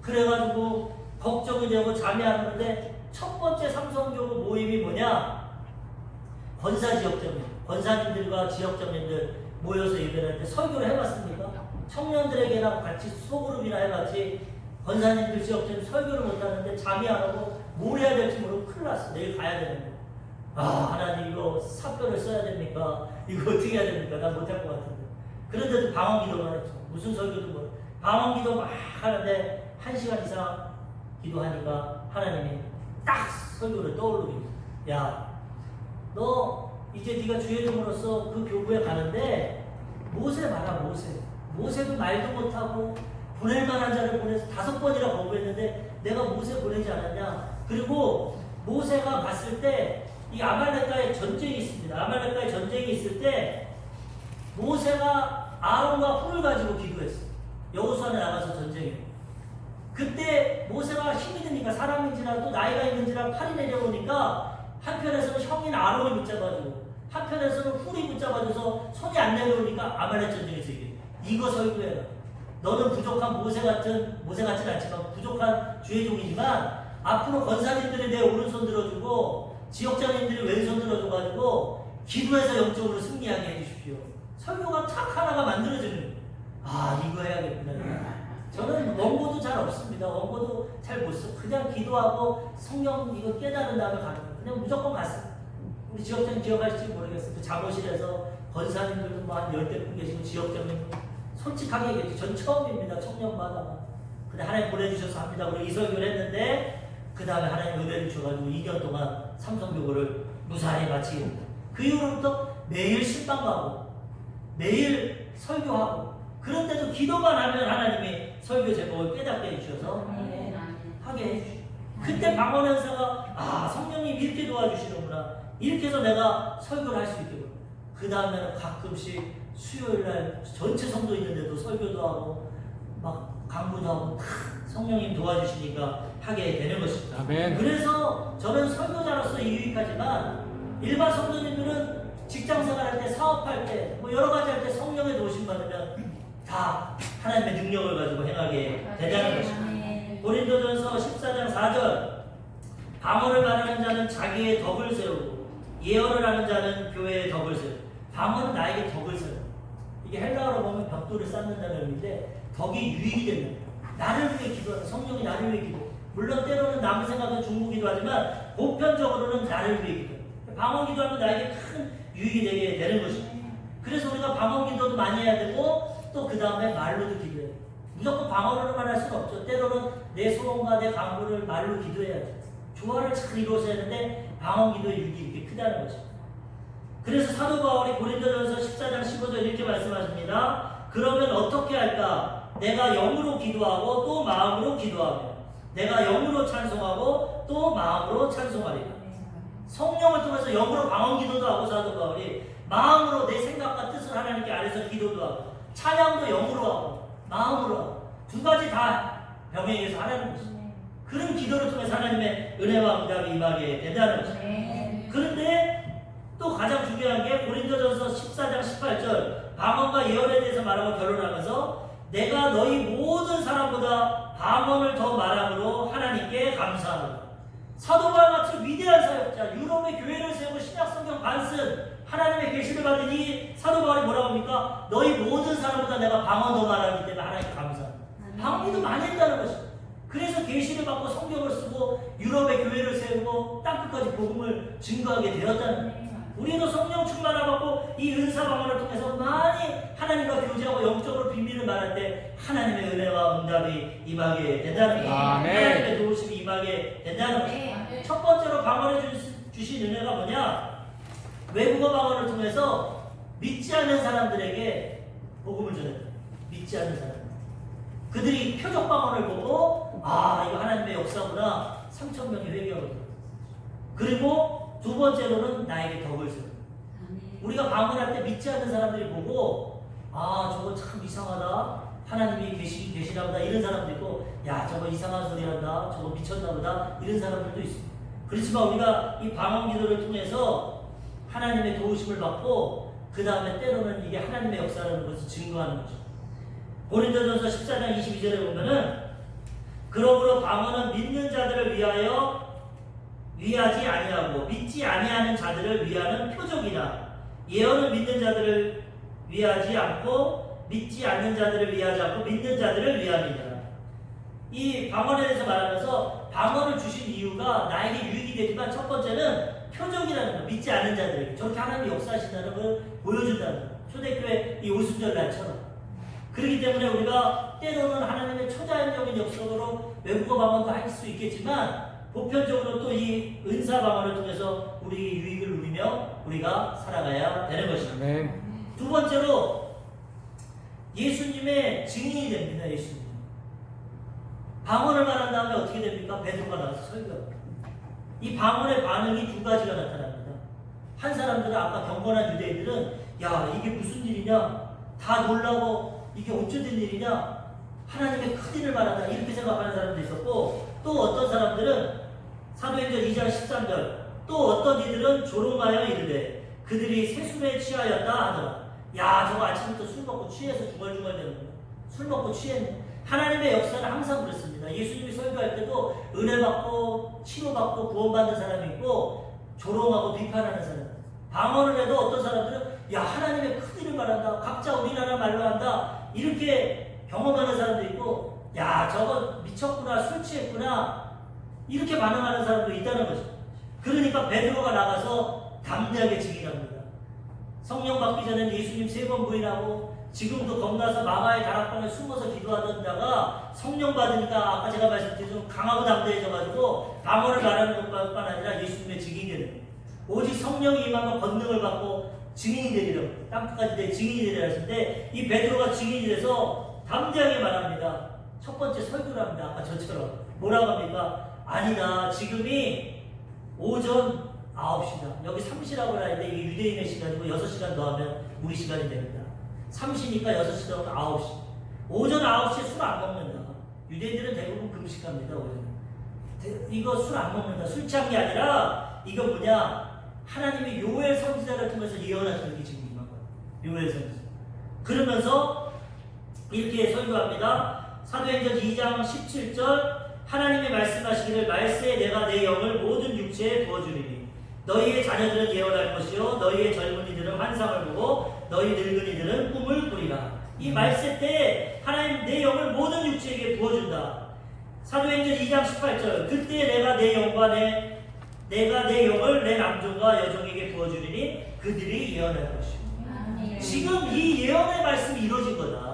그래가지고 걱정이 되고 잠이 안 오는데 첫 번째 삼성교구 모임이 뭐냐? 권사지역장님, 권사님들과 지역장님들 모여서 예배를 할 때 설교를 해봤습니까? 청년들에게나 같이 소그룹이나 해봤지 권사님들 지역장님 설교를 못하는데 잠이 안 오고 뭘 해야 될지 모르고 큰일 났어. 내일 가야 되는 거야. 아, 하나님 이거 사표를 써야 됩니까? 이거 어떻게 해야 됩니까? 난 못할 것 같은데. 그런데도 방언 기도만 했죠. 무슨 설교도 뭐 방언 기도 막 하는데 1시간 이상 기도하니까 하나님이 딱 설교를 떠오르게 해요. 야, 너 이제 네가 주의종으로서 그 교구에 가는데 모세 봐라. 모세도 말도 못하고 보낼 만한 자를 보내서 5번이나 거부했는데 내가 모세 보내지 않았냐. 그리고 모세가 갔을 때 이 아말렉과의 전쟁이 있습니다. 아말렉과의 전쟁이 있을 때 모세가 아론과 뿔을 가지고 기도했어요. 여호수아에 나가서 전쟁에. 그때 모세가 힘이 드니까 사람인지라 또 나이가 있는지라 팔이 내려오니까 한편에서는 형인 아론을 붙잡아주고 한편에서는 뿔이 붙잡아줘서 손이 안 내려오니까 아말렉 전쟁에서 이거 설교해라. 너는 부족한 모세 같지는 않지만 부족한 주의 종이지만 앞으로 권사님들이 내 오른손 들어주고 지역장님들이 왼손 들어줘가지고 기도해서 영적으로 승리하게 해주십시오. 설교가 탁 하나가 만들어지는 거예요. 아, 이거 해야겠구나. 저는 원고도 잘 없습니다. 원고도 잘 못 써. 그냥 기도하고 성경 이거 깨달은 다음에 가는 거예요. 그냥 무조건 갔어요. 우리 지역장님 기억하실지 모르겠어요. 그 잠옷실에서 권사님들도 뭐 한 10대 분 계시고 지역장님 솔직하게 얘기했죠. 전 처음입니다. 청년마다. 근데 하나님 보내주셔서 합니다. 우리 이 설교를 했는데 그 다음에 하나님 은혜를 주셔가지고 2년 동안 삼성교구를 무사히 마치게 됩니다. 그 이후로부터 매일 신방 가고 매일 설교하고 그런데도 기도만 하면 하나님이 설교 제목을 깨닫게 해주셔서 하게 해주시고 그때 방언 현사가 아, 성령님 이렇게 도와주시는구나. 이렇게 해서 내가 설교를 할 수 있게 됩니다. 그 다음에는 가끔씩 수요일날 전체 성도 있는데도 설교도 하고 막 강구도 하고 성령님 도와주시니까 하게 되는 것입니다. 아멘. 그래서 저는 설교자로서 유익하지만 일반 성도님들은 직장생활할 때 사업할 때 뭐 여러 가지 할 때 성령의 도우심 받으면 다 하나님의 능력을 가지고 행하게 되자는 것입니다. 고린도전서 14장 4절 방언을 말하는 자는 자기의 덕을 세우고 예언을 하는 자는 교회의 덕을 세우고 방언은 나에게 덕을 세우고 이게 헬라어로 보면 벽돌을 쌓는다는 의미인데 덕이 유익이 된다. 나를 위해 기도하는 성령이 나를 위해 기도. 물론 때로는 남 생각은 중보기도 하지만 보편적으로는 나를 위해 기도. 방언 기도하면 나에게 큰 유익이 되게 되는 것입니다. 그래서 우리가 방언 기도도 많이 해야 되고 또 그 다음에 말로도 기도해야 돼요. 무조건 방언으로만 할 수는 없죠. 때로는 내 소원과 내 간구를 말로 기도해야죠. 조화를 잘 이루어서 하는데 방언 기도의 유익이 이렇게 크다는 것입니다. 그래서 사도 바울이 고린도전서 14장 15절 이렇게 말씀하십니다. 그러면 어떻게 할까? 내가 영으로 기도하고 또 마음으로 기도하며 내가 영으로 찬송하고 또 마음으로 찬송하리라. 성령을 통해서 영으로 방언 기도도 하고 사도 바울이 마음으로 내 생각과 뜻을 하나님께 아래서 기도도 하고 찬양도 영으로 하고 마음으로 하고 두 가지 다 병행해서 하라는 것입니다. 그런 기도를 통해서 하나님의 은혜와 응답이 임하게 된다는 것입니다. 그런데 또 가장 중요한 게 고린도전서 14장 18절 방언과 예언에 대해서 말하고 결론하면서 내가 너희 모든 사람보다 방언을 더 말함으로 하나님께 감사합니다. 사도 바울 같은 위대한 사역자, 유럽의 교회를 세우고 신약성경 반쓴 하나님의 계시를 받은 이 사도 바울이 뭐라고 합니까? 너희 모든 사람보다 내가 방언 더 말하기 때문에 하나님께 감사합니다. 방언도 많이 했다는 것입니다. 그래서 계시를 받고 성경을 쓰고 유럽의 교회를 세우고 땅끝까지 복음을 증거하게 되었다는 거예요. 우리도 성령 충만을 받고 이 은사 방언을 통해서 많이 하나님과 교제하고 영적으로 비밀을 말할 때 하나님의 은혜와 응답이 임하게 된다는 거예요. 하나님의 도우심이 임하게 된다는 거예요. 첫 번째로 방언해 주신 은혜가 뭐냐? 외국어 방언을 통해서 믿지 않는 사람들에게 복음을 전했다. 믿지 않는 사람. 그들이 표적 방언을 보고 아, 이거 하나님의 역사구나. 3,000명이 회개하거든. 그리고 두 번째로는 나에게 덕을 세워. 우리가 방언할 때 믿지 않는 사람들이 보고 아, 저거 참 이상하다. 하나님이 계시나 보다. 이런 사람도 있고 야, 저거 이상한 소리 한다. 저거 미쳤나 보다. 이런 사람들도 있습니다. 그렇지만 우리가 이 방언 기도를 통해서 하나님의 도우심을 받고 그 다음에 때로는 이게 하나님의 역사라는 것을 증거하는 거죠. 고린도전서 14장 22절에 보면은 그러므로 방언은 믿는 자들을 위하지 아니하고 믿지 아니하는 자들을 위하는 표적이나 예언은 믿는 자들을 위하지 않고 믿지 않는 자들을 위하지 않고 믿는 자들을 위함이니라. 이 방언에 대해서 말하면서 방언을 주신 이유가 나에게 유익이 되지만 첫 번째는 표적이라는 거, 믿지 않는 자들에게 저렇게 하나님이 역사하신다는 걸 보여준다는 거. 초대교회 이 오순절 날처럼. 그렇기 때문에 우리가 때로는 하나님의 초자연적인 역사로 외국어 방언도 할 수 있겠지만 보편적으로 또 이 은사 방언을 통해서 우리 유익을 누리며 우리가 살아가야 되는 것입니다. 아멘. 두 번째로 예수님의 증인이 됩니다. 예수님. 방언을 말한 다음에 어떻게 됩니까? 베드로가 나와서 설교합니다. 이 방언의 반응이 두 가지가 나타납니다. 한 사람들은 아까 경건한 유대인들은 야 이게 무슨 일이냐? 다 놀라고 이게 어쩌된 일이냐? 하나님의 큰 일을 말한다 이렇게 생각하는 사람도 있었고 또 어떤 사람들은 사도행전 2장 13절 또 어떤 이들은 조롱하여 이르되 그들이 세술에 취하였다 하더라. 야 저거 아침부터 술 먹고 취해서 중얼중얼 대는 거야. 술 먹고 취했네. 하나님의 역사는 항상 그렇습니다. 예수님이 설교할 때도 은혜 받고 치료받고 구원받는 사람이 있고 조롱하고 비판하는 사람. 방언을 해도 어떤 사람들은 야 하나님의 큰 일을 말한다. 각자 우리나라 말로 한다. 이렇게 경험하는 사람도 있고 야 저거 미쳤구나 술 취했구나 이렇게 반응하는 사람도 있다는 거죠. 그러니까 베드로가 나가서 담대하게 증인합니다. 성령 받기 전에 예수님 3번 부인하고 지금도 겁나서 마가의 다락방에 숨어서 기도하던 자가 성령 받으니까 아까 제가 말씀드린 강하고 담대해져가지고 방언을 말하는 것뿐만 아니라 예수님의 증인이 되는 거예요. 오직 성령이 임하면 권능을 받고 증인이 되리라고 땅끝까지 내 증인이 되리라 하시는데 이 베드로가 증인이 돼서 담대하게 말합니다. 첫 번째 설교를 합니다. 아까 저처럼 뭐라고 합니까? 아니다. 지금이 오전 9시다. 여기 3시라고 하는데 이게 유대인의 시간이고 6시간 더하면 우리 시간이 됩니다. 3시니까 6시 더하면 9시. 오전 9시에 술 안 먹는다. 유대인들은 대부분 금식합니다. 오전. 이거 술 안 먹는다. 술 취한 게 아니라 이거 뭐냐? 하나님이 요엘 선지자를 통해서 예언하신 게 지금 임한 거예요. 요엘 선지자. 그러면서 이렇게 설교합니다. 사도행전 2장 17절 하나님이 말씀하시기를 말세에 내가 내 영을 모든 육체에 부어주리니 너희의 자녀들은 예언할 것이요 너희의 젊은이들은 환상을 보고 너희 늙은이들은 꿈을 꾸리라. 이 말세 때 하나님 내 영을 모든 육체에게 부어준다. 사도행전 2장 18절 그때 내가 내 영을 내 남종과 여종에게 부어주리니 그들이 예언할 것이요. 지금 이 예언의 말씀이 이루어진 거다.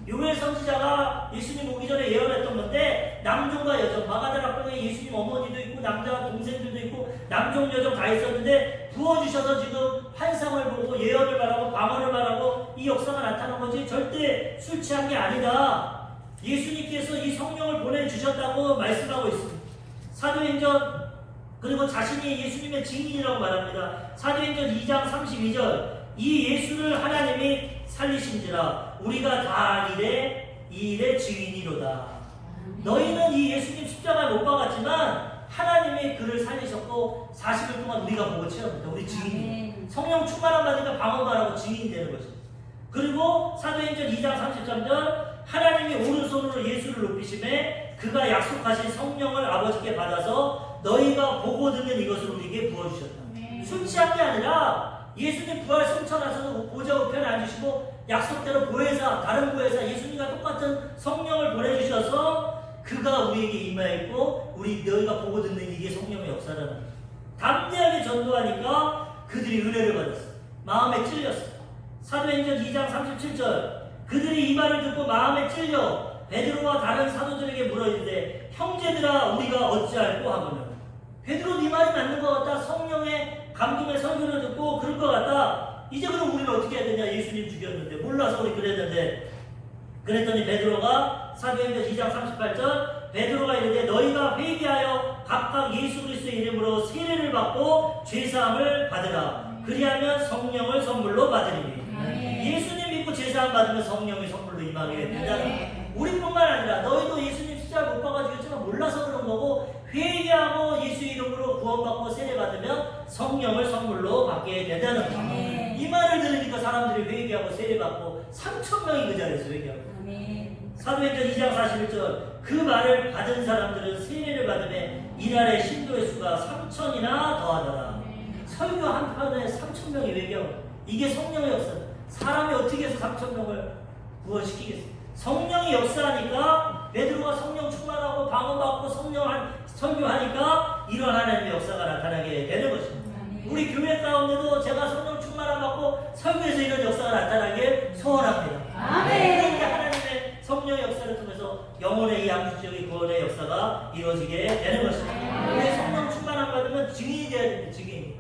요엘 선지자가 예수님 오기 전에 예언했던 건데 남종과 여종 마가다락방에 예수님 어머니도 있고 남자 동생들도 있고 남종 여종 다 있었는데 부어주셔서 지금 환상을 보고 예언을 말하고 방언을 말하고 이 역사가 나타난 거지 절대 술 취한 게 아니다. 예수님께서 이 성령을 보내주셨다고 말씀하고 있습니다. 사도행전 그리고 자신이 예수님의 증인이라고 말합니다. 사도행전 2장 32절 이 예수를 하나님이 살리신지라 우리가 다 이 일의 증인이로다. 너희는 이 예수님 십자가에 못 박았지만 하나님이 그를 살리셨고 40일 동안 우리가 보고 체험했다. 우리 증인이 성령 충만함 받으니까 방언 말하고 증인이 되는 거죠. 그리고 사도행전 2장 33절 하나님이 오른손으로 예수를 높이심에 그가 약속하신 성령을 아버지께 받아서 너희가 보고 듣는 이것을 우리에게 부어주셨다. 술 취한 게 아니라 예수님 부활 승천하셔서 보좌 우편에 앉으시고 약속대로 보혜사 다른 보혜사 예수님과 똑같은 성령을 보내주셔서 그가 우리에게 임하였고 우리 너희가 보고 듣는 이게 성령의 역사라는 거예요. 담대하게 전도하니까 그들이 은혜를 받았어. 마음에 찔렸어. 사도행전 2장 37절 그들이 이 말을 듣고 마음에 찔려 베드로와 다른 사도들에게 물어이르되 형제들아 우리가 어찌할꼬 하거늘. 베드로 네 말이 맞는 것 같다. 성령의 감동의 설교를 듣고 그럴 것 같다. 이제 그럼 우리는 어떻게 해야 되냐. 예수님 죽였는데 몰라서 우리 그랬는데 그랬더니 베드로가 사도행전 2장 38절 베드로가 이르되 너희가 회개하여 각각 예수 그리스도의 이름으로 세례를 받고 죄사함을 받으라. 그리하면 성령을 선물로 받으리니. 예수님 믿고 죄사함 받으면 성령이 선물로 임하게 된다는 거예요. 우리뿐만 아니라 너희도 예수님 십자가 못 박아 죽였지만 몰라서 그런 거고 회개하고 예수 이름으로 구원받고 세례받으면 성령을 선물로 받게 된다는 거예요. 이 말을 들으니까 사람들이 회개하고 세례받고 3,000명이 그 자리에서 회개하고 사도행전 2장 41절 그 말을 받은 사람들은 세례를 받음에 이날의 신도의 수가 3,000이나 더하더라. 설교 한 편에 3,000명이 외경. 이게 성령의 역사. 사람이 어떻게 해서 3,000명을 구원시키겠어? 성령이 역사하니까 베드로가 성령 충만하고 방언받고 설교하니까 이런 하나님의 역사가 나타나게 되는 것입니다. 우리 교회 가운데도 제가 성령 충만함 받고 설교에서 이런 역사가 나타나길 소원합니다. 그렇게 하나님의 성령의 역사를 통해서 영혼의 이 양육적인 구원의 역사가 이루어지게 되는 것입니다. 우리 성령 충만함 받으면 증인이 되어야 됩니다. 증인.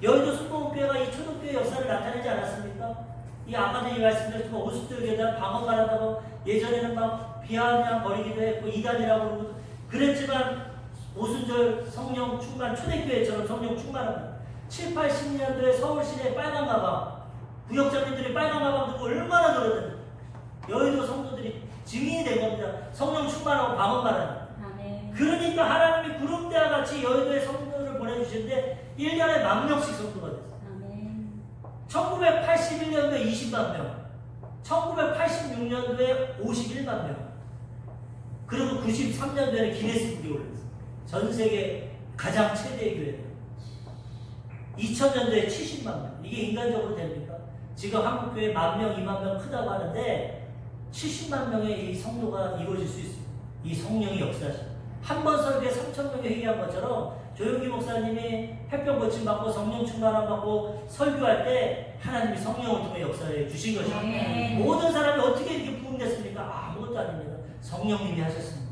여의도 순복음교회가 이 초등교회 역사를 나타내지 않았습니까? 이 아까도 이 말씀드렸지만 오순절교회에 대한 방언 말한다고 예전에는 막 비아냥 버리기도 했고 이단이라고 그러고 그랬지만 오순절 성령 충만 초대교회처럼 성령 충만합니다. 7, 80년도에 서울시내 빨간 가방 구역장님들이 빨간 가방 들고 얼마나 놀았는지 여의도 성도들이 증인이 된 겁니다. 성령 충만하고 방언 말하는. 그러니까 하나님이 구름대와 같이 여의도에 성도를 보내주시는데 1년에 10,000명씩 성도가 됐어요. 1981년도에 20만 명, 1986년도에 51만 명, 그리고 93년도에는 기네스북에 올랐어요. 전 세계 가장 최대 교회. 2000년도에 70만 명. 이게 인간적으로 됩니까? 지금 한국교회 10,000명, 20,000명 크다고 하는데 70만 명의 이 성도가 이루어질 수 있습니다. 이 성령이 역사하십니다. 한 번 설교에 3,000명이 회개한 것처럼 조용기 목사님이 햇병 고침 받고 성령 충만함 받고 설교할 때 하나님이 성령을 통해 역사해 주신 것입니다. 모든 사람이 어떻게 이렇게 부흥됐습니까? 아무것도 아닙니다. 성령님이 하셨습니다.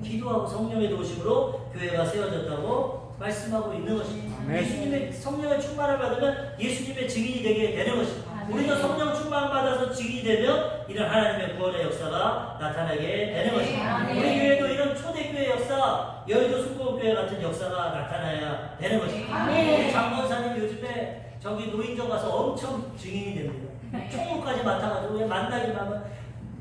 기도하고 성령의 도우심으로 교회가 세워졌다고 말씀하고 있는 것입니다. 예수님의 성령의 충만을 받으면 예수님의 증인이 되게 되는 것입니다. 우리가 성령 충만 받아서 증인이 되면 이런 하나님의 구원의 역사가 나타나게 되는 것입니다. 우리 교회도 이런 초대교회 역사, 여의도 순복음교회 같은 역사가 나타나야 되는 것입니다. 우리 장건사님 요즘에 저기 노인정 가서 엄청 증인이 됩니다. 총무까지 맡아가지고 만나기만 하면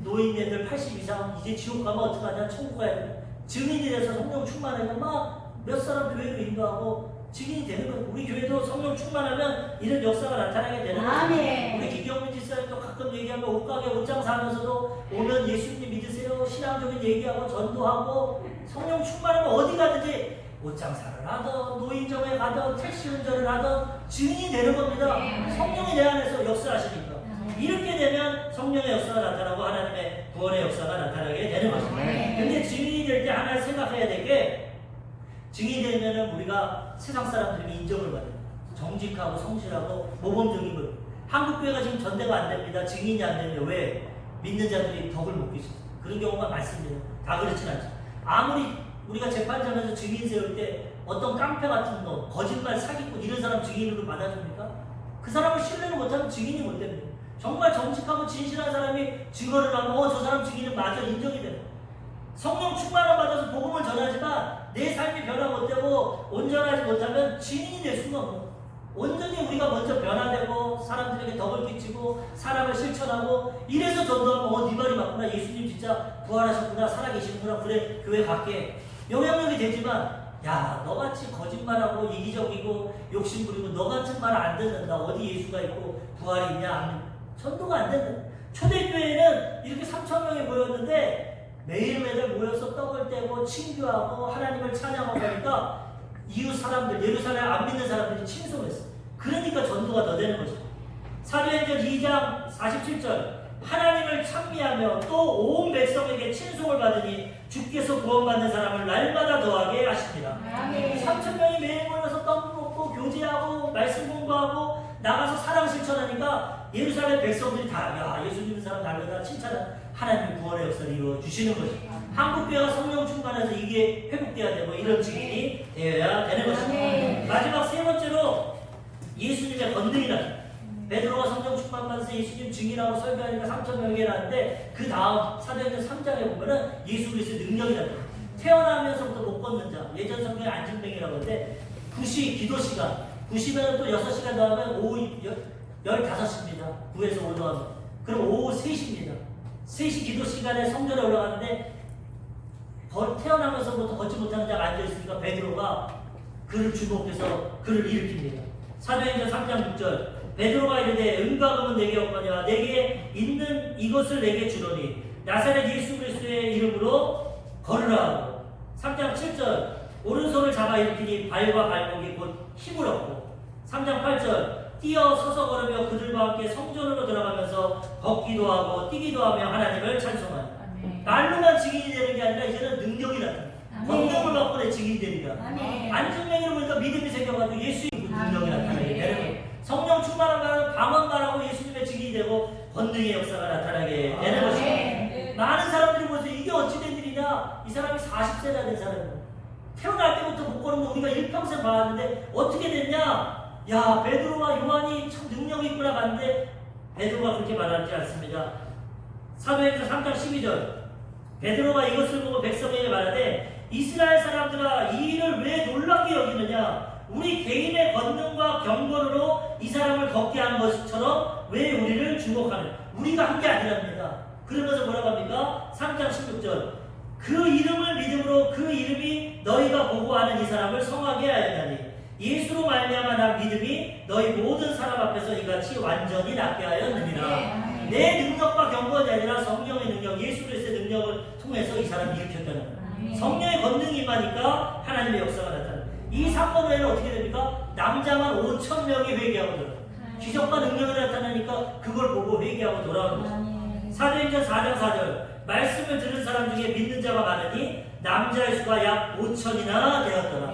노인네들 80 이상 이제 지옥 가면 어떡하냐, 천국 가야 돼. 증인이 돼서 성령 충만하면 막 몇 사람 교회로 인도하고 증인이 되는 거예요. 우리 교회도 성령 충만하면 이런 역사가 나타나게 되는 거예요. 우리 김경민 집사님도 가끔 얘기하면 옷가게 옷장사 하면서도 오면 예수님 믿으세요. 신앙적인 얘기하고 전도하고 성령 충만하면 어디 가든지 옷장사를 하던 노인정에 가던 택시 운전을 하던 증인이 되는 겁니다. 성령이 내 안에서 역사하시니까. 이렇게 되면 성령의 역사가 나타나고 하나님의 구원의 역사가 나타나게 되는 것입니다. 근데 증인이 될 때 하나 생각해야 될 게 증인이 되면은 우리가 세상 사람들이 인정을 받아요. 정직하고 성실하고 모범적인 것. 한국교회가 지금 전대가 안 됩니다. 증인이 안 되면 왜? 믿는 자들이 덕을 못 계시죠. 그런 경우가 많습니다. 다 그렇진 않죠. 아무리 우리가 재판장에서 증인 세울 때 어떤 깡패 같은 거, 거짓말, 사기꾼 이런 사람 증인으로 받아줍니까? 그 사람을 신뢰를 못하면 증인이 못 됩니다. 정말 정직하고 진실한 사람이 증언을 하면 저 사람 증인은 맞아 인정이 돼요. 성령 충만을 받아서 복음을 전하지만 내 삶이 변화 못되고 온전하지 못하면 증인이 될 수가 없는. 온전히 우리가 먼저 변화되고 사람들에게 덕을 끼치고 사랑을 실천하고 이래서 전도하면 네 말이 맞구나, 예수님 진짜 부활하셨구나, 살아계시구나, 그래 교회 갈게, 영향력이 되지만 야 너같이 거짓말하고 이기적이고 욕심부리고 너같은 말 안 듣는다, 어디 예수가 있고 부활이 있냐, 전도가 안 된다. 초대교회는 이렇게 3,000명이 모였는데 매일매일 모여서 떡을 떼고 친교하고 하나님을 찬양하고 하니까 이웃 사람들, 예루살렘 안 믿는 사람들이 친송했어요. 그러니까 전도가 더 되는 거죠. 사도행전 2장 47절 하나님을 찬미하며 또 온 백성에게 친송을 받으니 주께서 구원받는 사람을 날마다 더하게 하십니다. 3,000명이 매일 모여서 떡 먹고 교제하고 말씀 공부하고 나가서 사랑 실천하니까 예루살렘 백성들이 다 야 예수 믿는 사람 날마다 칭찬하는 하나님의 구원의 역사를 이루어 주시는 거죠. 한국교회가 성령 충만해서 이게 회복돼야 되고 이런 증인이 되어야 되는 것입니다. 마지막 세 번째로 예수님의 건능이다. 베드로가 성령 충만 받아서 예수님 증인하고 설교하니까 3,000명이 일어났는데 그 다음 사도행전 3장에 보면은 예수 그리스도의 능력이라고 해요. 태어나면서부터 못 걷는 자, 예전 성경에 안진뱅이라고 하는데 9시 기도 시간, 9시면 또 6시간 더 하면 오후 15시입니다. 9에서 5 더하면. 그럼 오후 3시입니다. 3시 기도 시간에 성전에 올라가는데 태어나면서부터 걷지 못하는 자가 앉아있으니까 베드로가 그를 주목해서 그를 일으킵니다. 사도행전 3장 6절 베드로가 이르되 은과 금은 내게 없거니와 내게 있는 이것을 내게 주노니 나사렛 예수 그리스도의 이름으로 걸으라 하고 3장 7절 오른손을 잡아 일으키니 발과 발목이 곧 힘을 얻고 3장 8절 뛰어 서서 걸으며 그들과 함께 성전으로 들어가면서 걷기도 하고 뛰기도 하며 하나님을 찬송하니 말로만 증인이 되는 게 아니라 이제는 능력이 나타나 권능을 받고 내 증인이 되니까 안증맹이로 보니까 믿음이 생겨가지고 예수의 그 능력이 나타나게 되는 거예요. 성령 충만한 말은 방언 말하고 예수님의 증인이 되고 권능의 역사가 나타나게 되는 것입니다. 많은 사람들이 보세요. 이게 어찌된 일이냐. 이 사람이 40세나 된 사람이에요. 태어날 때부터 못 걸은 거 우리가 일평생 봐왔는데 어떻게 됐냐. 야, 베드로와 요한이 참 능력이 있구나 봤는데 베드로가 그렇게 말하지 않습니다. 사도행전 3장 12절 베드로가 이것을 보고 백성에게 말하되 이스라엘 사람들아 이 일을 왜 놀랍게 여기느냐. 우리 개인의 권능과 경건으로 이 사람을 걷게 한 것처럼 왜 우리를 주목하는. 우리가 한 게 아니랍니다. 그러면서 뭐라고 합니까? 3장 16절 그 이름을 믿음으로 그 이름이 너희가 보고하는 이 사람을 성하게 하였나니 예수로 말미암아 난 믿음이 너희 모든 사람 앞에서 이같이 완전히 낫게 하였느니라. 내 능력과 경건이 아니라 성령의 능력, 예수 그리스도의 능력을 통해서 이 사람이 일으켰다는 거예요. 성령의 권능이 임하니까 하나님의 역사가 나타나요. 이 사건 외에는 어떻게 됩니까? 남자만 5,000명이 회개하고 돌아와요. 기적과 능력이 나타나니까 그걸 보고 회개하고 돌아오는 거죠. 사도행전 4장 4절 말씀을 들은 사람 중에 믿는 자가 많으니 남자의 수가 약 5,000이나 되었더라.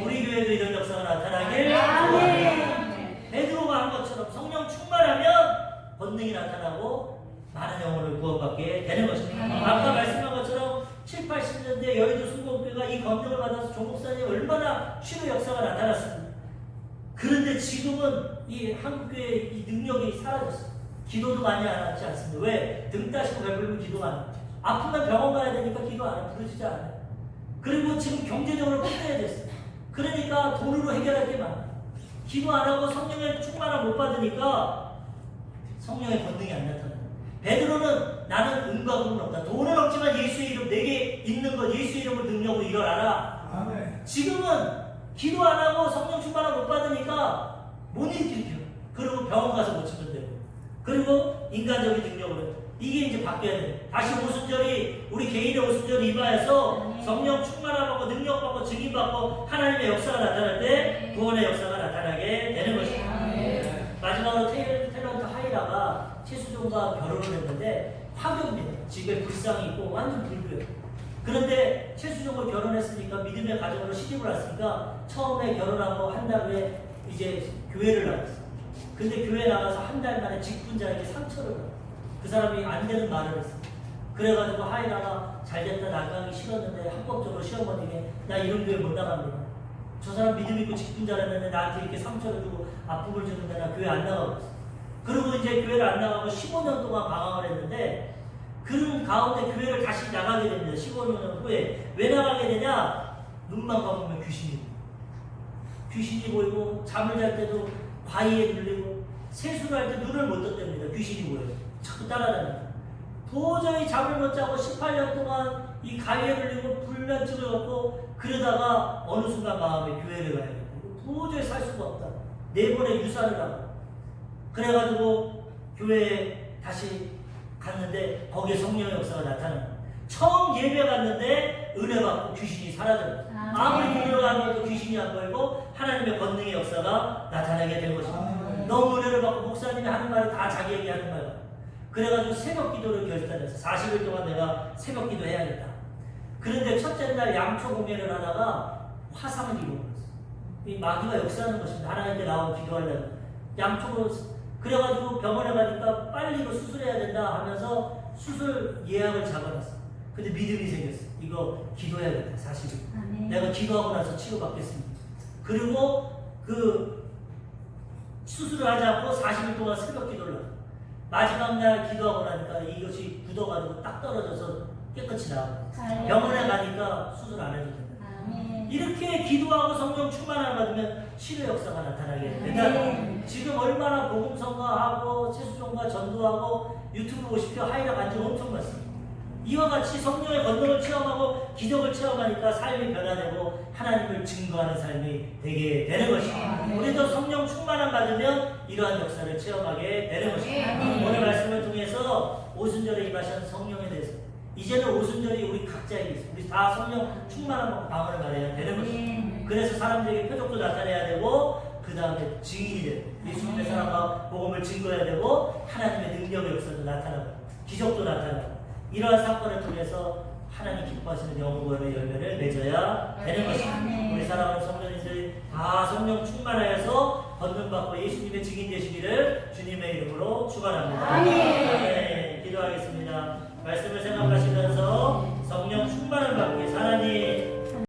우리 교회도 이런 역사가 나타나길 소원합니다. 베드로가 한 것처럼 성령 충만하면 권능이 나타나고 많은 영혼을 구원받게 되는 것입니다. 아까 말씀한 것처럼 7, 80년대 여의도 순복음교회가 이 권능을 받아서 조목사님이 얼마나 쉬는 역사가 나타났습니다. 그런데 지금은 이 한국교회의 이 능력이 사라졌어요. 기도도 많이 안 하지 않습니다. 왜? 등 따시고 배불리면 기도 안 해요. 아프면 병원 가야 되니까 기도 안 해요. 부르시지 않아요. 그리고 지금 경제적으로 끝내야 됐어요. 그러니까 돈으로 해결할 게 많아요. 기도 안 하고 성령의 충만함 못 받으니까 성령의 권능이 안 나타나요. 베드로는 나는 은과 금은 없다. 돈은 없지만 예수의 이름 내게 있는 것 예수의 이름을 능력으로 일어나라. 지금은 기도 안 하고 성령 충만함 못 받으니까 못 일으켜. 그리고 병원 가서 고치면 돼요. 그리고 인간적인 능력으로 이게 이제 바뀌어야 돼. 다시 오순절이 우리 개인의 오순절이 임하여서 성령 충만하고 능력받고 증인받고 하나님의 역사가 나타날 때 구원의 역사가 나타나게 되는 것입니다. 마지막으로 탤런트 하이라가 최수종과 결혼을 했는데 화교입니다. 집에 불상이 있고 완전 불교예요. 그런데 최수종을 결혼했으니까 믿음의 가정으로 시집을 왔으니까 처음에 결혼하고 한 달 후에 이제 교회를 나갔어요. 근데 교회 나가서 한 달 만에 직분자에게 상처를 받았어요. 그 사람이 안 되는 말을 했어요. 그래가지고 하이라가 잘됐다 나가기 싫었는데 합법적으로 시어머니에게 나 이런 교회 못 나갑니다. 저 사람 믿음 있고 직분자라는데 나한테 이렇게 상처를 주고 아픔을 주는데 나 교회 안 나가고 있어. 그리고 이제 교회를 안 나가고 15년 동안 방황을 했는데 그런 가운데 교회를 다시 나가게 됩니다. 15년 후에. 왜 나가게 되냐? 눈만 감으면 귀신이 보이고 귀신이 보이고 잠을 잘 때도 과의에 눌리고 세수를 할 때 눈을 못 떴답니다. 귀신이 보여요. 자꾸 따라다닙니다. 도저히 잠을 못 자고 18년 동안 이 가위에 눌리고 불면증을 갖고 그러다가 어느 순간 마음에 교회를 가야겠다. 도저히 살 수가 없다. 네 번의 유산을 하고 그래가지고 교회에 다시 갔는데 거기에 성령의 역사가 나타납니다. 처음 예배 갔는데 은혜 받고 귀신이 사라져요. 아무리 문으로 가면 귀신이 안 보이고 하나님의 권능의 역사가 나타나게 된 것입니다. 너무 은혜를 받고 목사님이 하는 말이 다 자기에게 하는 말. 그래가지고 새벽 기도를 결단해서 40일 동안 내가 새벽 기도 해야겠다. 그런데 첫째 날 양초 공연을 하다가 화상을 입어버렸어요. 이 마귀가 역사하는 것입니다. 하나님께 나오고 기도하려면 양초로 그래가지고 병원에 가니까 빨리 이거 수술해야 된다 하면서 수술 예약을 잡아놨어. 근데 믿음이 생겼어. 이거 기도해야겠다. 사실은 내가 기도하고 나서 치료받겠습니다. 그리고 그 수술을 하지 않고 40일 동안 새벽 기도를 하고 마지막 날 기도하고 나니까 이것이 굳어가지고 딱 떨어져서 깨끗이 나와요. 병원에 가니까 수술 안 해도 된다. 이렇게 기도하고 성령 충만함을 받으면 치료 역사가 나타나게 된다. 지금 얼마나 복음성가하고 최수종과 전도하고 유튜브 보십시오. 하이라 간증 엄청 많습니다. 이와 같이 성령의 권능을 체험하고 기적을 체험하니까 삶이 변화되고 하나님을 증거하는 삶이 되게 되는 것입니다. 우리도 성령 충만함 받으면 이러한 역사를 체험하게 되는 것입니다. 오늘 말씀을 통해서 오순절에 임하신 성령에 대해서 이제는 오순절이 우리 각자에게 있습니다. 우리 다 성령 충만함 방언을 말해야 되는 것입니다. 그래서 사람들에게 표적도 나타내야 되고 그 다음에 증인이 되고 예수님의 사랑과 복음을 증거해야 되고 하나님의 능력의 역사도 나타나고 기적도 나타나고 이러한 사건을 통해서 하나님 기뻐하시는 영원의 열매를 맺어야 되는 것입니다. 우리 사랑하는 성도님들이 다 성령 충만하여서 권능받고 예수님의 증인 되시기를 주님의 이름으로 축원합니다.